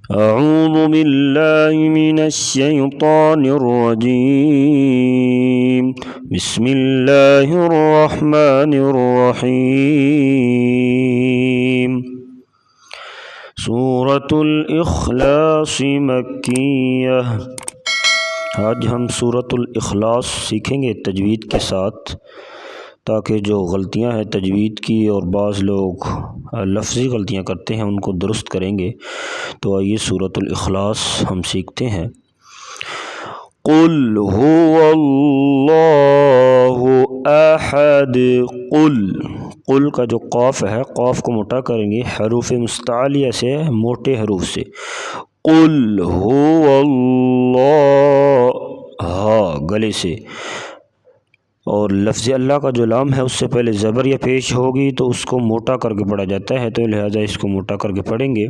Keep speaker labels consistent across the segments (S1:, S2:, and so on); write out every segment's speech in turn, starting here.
S1: أعوذ بالله من الشيطان الرجيم بسم الله الرحمن الرحيم سورة الاخلاص مکیہ۔ آج ہم سورة الاخلاص سیکھیں گے تجوید کے ساتھ، تاکہ جو غلطیاں ہیں تجوید کی اور بعض لوگ لفظی غلطیاں کرتے ہیں ان کو درست کریں گے۔ تو آئیے سورة الاخلاص ہم سیکھتے ہیں۔ قل هو اللہ احد، قل کا جو قاف ہے، قاف کو موٹا کریں گے حروف مستعلیہ سے، موٹے حروف سے۔ قل هو اللہ، ہاں گلے سے، اور لفظ اللہ کا جو لام ہے اس سے پہلے زبر یا پیش ہوگی تو اس کو موٹا کر کے پڑھا جاتا ہے، تو لہٰذا اس کو موٹا کر کے پڑھیں گے۔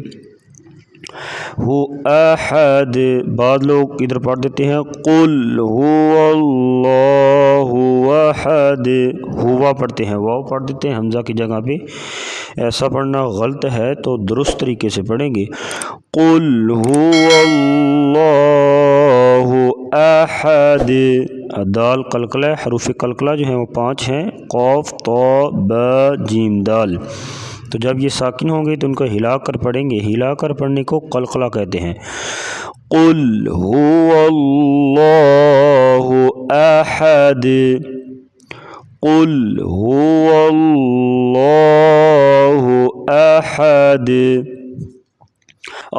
S1: ہو احد، بعض لوگ ادھر پڑھ دیتے ہیں قل هو اللہ احد، ہوا پڑھتے ہیں، واو پڑھ دیتے ہیں حمزہ کی جگہ پہ۔ ایسا پڑھنا غلط ہے، تو درست طریقے سے پڑھیں گے۔ قل هو اللہ احد، دال قلقلہ، حروف قلقلہ جو ہیں وہ 5 ہیں، قاف طا با جیم دال۔ تو جب یہ ساکن ہوں گے تو ان کو ہلا کر پڑھیں گے، ہلا کر پڑھنے کو قلقلہ کہتے ہیں۔ قل هو اللہ احد، قل هو اللہ احد،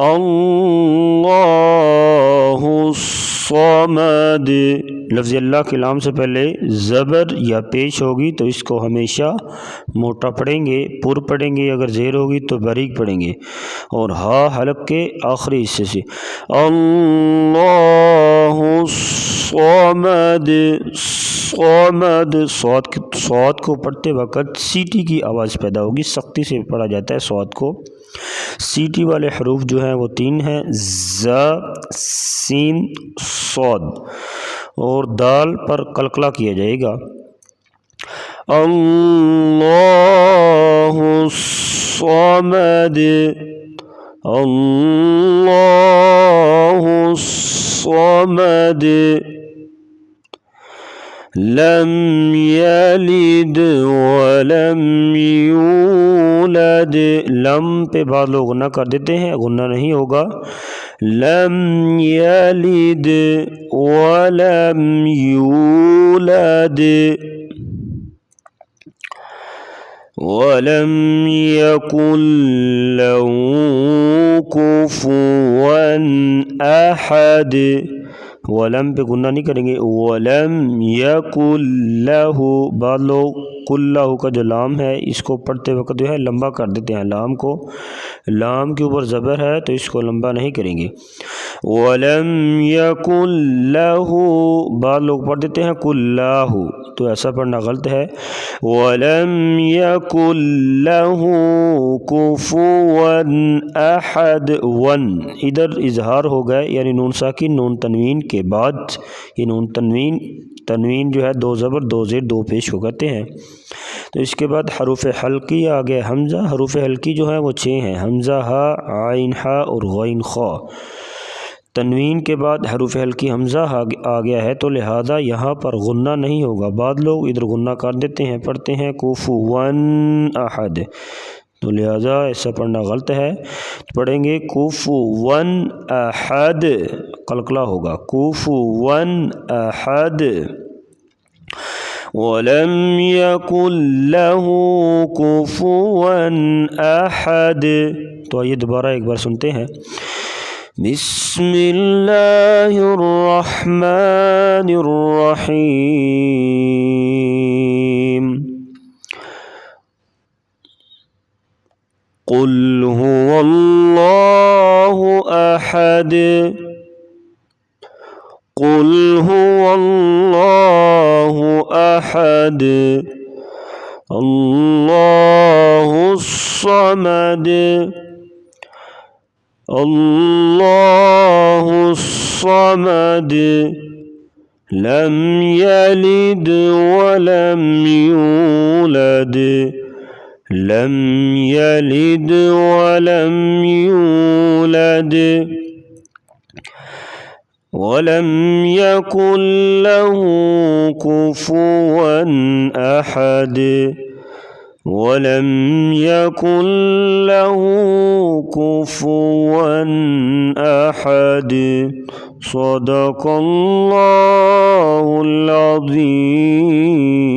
S1: اللہ الصمد، لفظ اللہ کے لام سے پہلے زبر یا پیش ہوگی تو اس کو ہمیشہ موٹا پڑھیں گے، پر پڑھیں گے، اگر زیر ہوگی تو باریک پڑھیں گے، اور ہا حلق کے آخری حصے سے۔ اللہ الصمد، صمد، صاد کو پڑھتے وقت سیٹی کی آواز پیدا ہوگی، سختی سے پڑھا جاتا ہے صاد کو۔ سیٹی والے حروف جو ہیں وہ 3 ہیں، ز، سین، صاد، اور دال پر قلقلہ کیا جائے گا۔ اللہ الصمد، اللہ الصمد، لم یلد ولم یولد، لم پہ بعض لوگ غنہ کر دیتے ہیں، غنہ نہیں ہوگا۔ لم یلد ولم یولد ولم یکن له کفوا احد، ولم پہ گنہ نہیں کریں گے، ولم یکن لہ، بعض لوگ کل لہ کا جو لام ہے اس کو پڑھتے وقت جو ہے لمبا کر دیتے ہیں، لام کو، لام کے اوپر زبر ہے تو اس کو لمبا نہیں کریں گے۔ ولم یکن لہ، بعض لوگ پڑھ دیتے ہیں کل لہ، تو ایسا پڑھنا غلط ہے۔ ولم یکن لہ کفوا احد، ون ادھر اظہار ہو گئے، یعنی نون ساکن نون تنوین کے بعد، یہ نون تنوین جو ہے 2 زبر 2 زیر 2 پیش کو کہتے ہیں۔ تو اس کے بعد حروف حلقی آگے حمزہ، حروف حلقی جو ہیں وہ 6 ہیں، حمزہ ہا، عین ہا اور غین خا۔ تنوین کے بعد حروف حلقی حمزہ آ گیا ہے، تو لہذا یہاں پر غنہ نہیں ہوگا، بعض لوگ ادھر غنہ کر دیتے ہیں، پڑھتے ہیں کفوا احد، تو لہذا ایسا پڑھنا غلط ہے، پڑھیں گے کفوا احد، قلقلہ ہوگا، کفوا احد، ولم یکن لہ کفوا احد۔ تو آئیے دوبارہ ایک بار سنتے ہیں۔ بسم اللہ الرحمن الرحیم، قل هو اللہ احد، قل هو اللہ احد، اللہ الصمد، اللہ الصمد، لم یلد ولم یولد لم يلد ولم يولد ولم يكن له كفوا أحد ولم يكن له كفوا أحد صدق الله العظيم.